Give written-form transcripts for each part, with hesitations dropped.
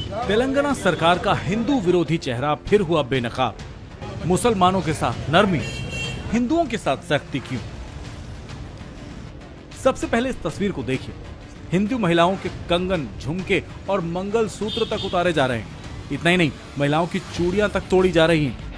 तेलंगाना सरकार का हिंदू विरोधी चेहरा फिर हुआ बेनकाब। मुसलमानों के साथ नरमी, हिंदुओं के साथ सख्ती क्यों? सबसे पहले इस तस्वीर को देखिए। हिंदू महिलाओं के कंगन, झुमके और मंगल सूत्र तक उतारे जा रहे हैं। इतना ही नहीं, महिलाओं की चूड़ियां तक तोड़ी जा रही हैं।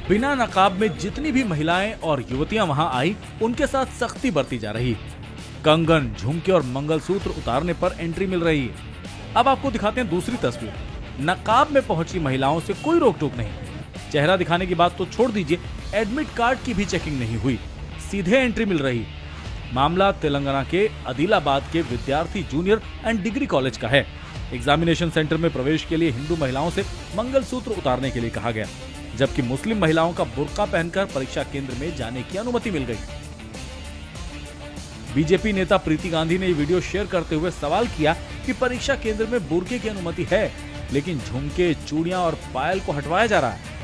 बिना नकाब में जितनी भी महिलाएं और युवतियां वहां आई, उनके साथ सख्ती बरती जा रही है। कंगन, झुमके और मंगलसूत्र उतारने पर एंट्री मिल रही है। अब आपको दिखाते हैं दूसरी तस्वीर। नकाब में पहुंची महिलाओं से कोई रोक टोक नहीं। चेहरा दिखाने की बात तो छोड़ दीजिए, एडमिट कार्ड की भी चेकिंग नहीं हुई, सीधे एंट्री मिल रही। मामला तेलंगाना के आदिलाबाद के विद्यार्थी जूनियर एंड डिग्री कॉलेज का है। एग्जामिनेशन सेंटर में प्रवेश के लिए हिंदू महिलाओं से मंगलसूत्र उतारने के लिए कहा गया, जबकि मुस्लिम महिलाओं का बुर्का पहनकर परीक्षा केंद्र में जाने की अनुमति मिल गई। बीजेपी नेता प्रीति गांधी ने ये वीडियो शेयर करते हुए सवाल किया कि परीक्षा केंद्र में बुर्के की अनुमति है, लेकिन झुमके, चूड़ियां और पायल को हटवाया जा रहा है।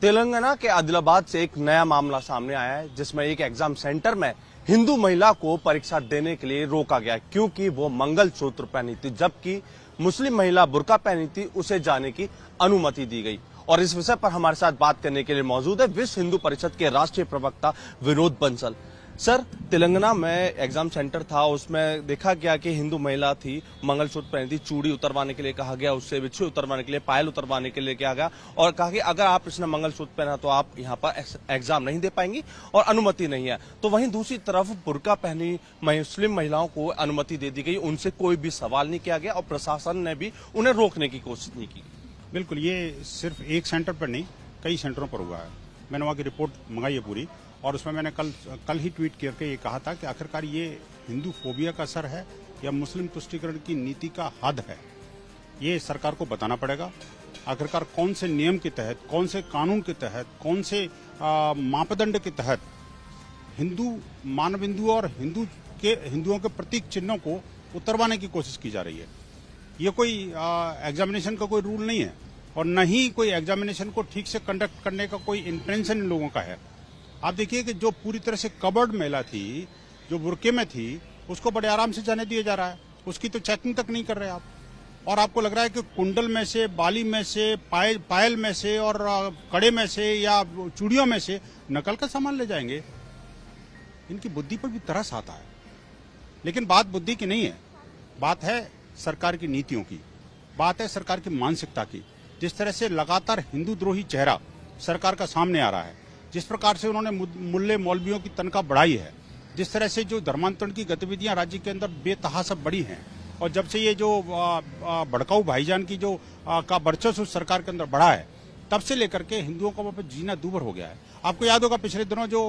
तेलंगाना के आदिलाबाद से एक नया मामला सामने आया है, जिसमें एक एग्जाम सेंटर में हिंदू महिला को परीक्षा देने के लिए रोका गया क्योंकि वो मंगलसूत्र पहनी थी, जबकि मुस्लिम महिला बुर्का पहनी थी, उसे जाने की अनुमति दी गई। और इस विषय पर हमारे साथ बात करने के लिए मौजूद है विश्व हिंदू परिषद के राष्ट्रीय प्रवक्ता विनोद बंसल। सर, तेलंगाना में एग्जाम सेंटर था, उसमें देखा गया कि हिंदू महिला थी, मंगलसूत्र पहनी थी, चूड़ी उतरवाने के लिए कहा गया, उससे बिच्छू उतरवाने के लिए, पायल उतरवाने के लिए कहा गया और कहा कि अगर आप इसने मंगलसूत्र पहना तो आप यहाँ पर एग्जाम नहीं दे पाएंगी और अनुमति नहीं है। तो वहीं दूसरी तरफ बुर्का पहनी मुस्लिम महिलाओं को अनुमति दे दी गई, उनसे कोई भी सवाल नहीं किया गया और प्रशासन ने भी उन्हें रोकने की कोशिश नहीं की। बिल्कुल, ये सिर्फ एक सेंटर पर नहीं, कई सेंटरों पर हुआ है। मैंने वहाँ की रिपोर्ट मंगाई है पूरी, और उसमें मैंने कल ही ट्वीट करके ये कहा था कि आखिरकार ये हिंदू फोबिया का असर है या मुस्लिम तुष्टीकरण की नीति का हद है, ये सरकार को बताना पड़ेगा। आखिरकार कौन से नियम के तहत, कौन से कानून के तहत, कौन से मापदंड के तहत हिंदू मानबिंदु और हिंदुओं के प्रतीक चिन्हों को उतरवाने की कोशिश की जा रही है। ये कोई एग्जामिनेशन का कोई रूल नहीं है और न ही कोई एग्जामिनेशन को ठीक से कंडक्ट करने का कोई इंटेंशन इन लोगों का है। आप देखिए कि जो पूरी तरह से कवर्ड महिला थी, जो बुर्के में थी, उसको बड़े आराम से जाने दिया जा रहा है, उसकी तो चेकिंग तक नहीं कर रहे आप। और आपको लग रहा है कि कुंडल में से, बाली में से, पायल में से और कड़े में से या चूड़ियों में से नकल का सामान ले जाएंगे। इनकी बुद्धि पर भी तरस आता है। लेकिन बात बुद्धि की नहीं है, बात है सरकार की नीतियों की, बात है सरकार की मानसिकता की। जिस तरह से लगातार हिंदू द्रोही चेहरा सरकार का सामने आ रहा है, जिस प्रकार से उन्होंने मुल्ले मौलवियों की तनख्वाह बढ़ाई है, जिस तरह से जो धर्मांतरण की गतिविधियां राज्य के अंदर बेतहाशा बढ़ी हैं, और जब से ये जो भड़काऊ भाईजान की जो का वर्चस्व सरकार के अंदर बढ़ा है, तब से लेकर के हिंदुओं का वहां पर जीना दूभर हो गया है। आपको याद होगा पिछले दिनों जो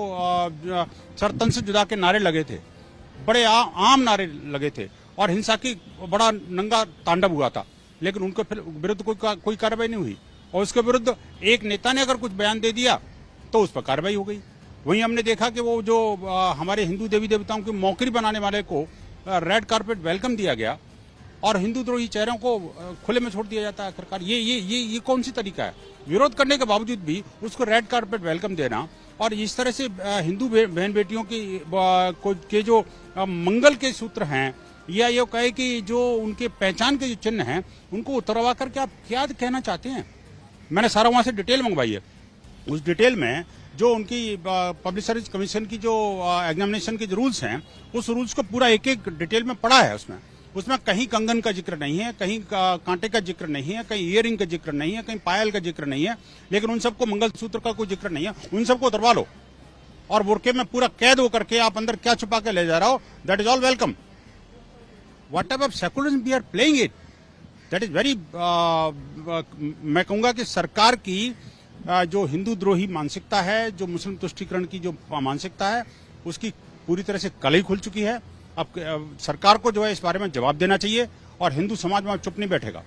सरतन से जुदा के नारे लगे थे, बड़े आम नारे लगे थे और हिंसा की बड़ा नंगा तांडव हुआ था, लेकिन उनके विरुद्ध कोई कार्रवाई नहीं हुई। और उसके विरुद्ध एक नेता ने अगर कुछ बयान दे दिया तो उस पर कार्रवाई हो गई। वहीं हमने देखा कि वो जो हमारे हिंदू देवी देवताओं की मौकरी बनाने वाले को रेड कारपेट वेलकम दिया गया और हिंदू द्रोही चेहरों को खुले में छोड़ दिया जाता है। आखिरकार ये कौन सी तरीका है? विरोध करने के बावजूद भी उसको रेड कारपेट वेलकम देना और इस तरह से हिंदू बहन बेटियों के जो मंगल के सूत्र हैं या ये कहे कि जो उनके पहचान के जो चिन्ह हैं उनको उतरवा करके आप क्या कहना चाहते हैं? मैंने सारा वहां से डिटेल मंगवाई है। उस डिटेल में जो उनकी पब्लिक सर्विस कमीशन की जो एग्जामिनेशन के जो रूल्स हैं, उस रूल्स को पूरा एक एक डिटेल में पढ़ा है। उसमें कहीं कंगन का जिक्र नहीं है, कहीं कांटे का जिक्र नहीं है, कहीं इयरिंग का जिक्र नहीं है, कहीं पायल का जिक्र नहीं है, लेकिन उन सबको मंगलसूत्र का कोई जिक्र नहीं है। उन सबको उतरवा लो और बुर्के में पूरा कैद होकर के आप अंदर क्या छुपा के ले जा रहा हो, that is all welcome. What type of secularism we are playing it, that is very, मैं कहूंगा कि सरकार की जो हिंदू द्रोही मानसिकता है, जो मुस्लिम तुष्टीकरण की जो मानसिकता है, उसकी पूरी तरह से कलई खुल चुकी है। अब सरकार को जो है इस बारे में जवाब देना चाहिए और हिंदू समाज वहां चुप नहीं बैठेगा।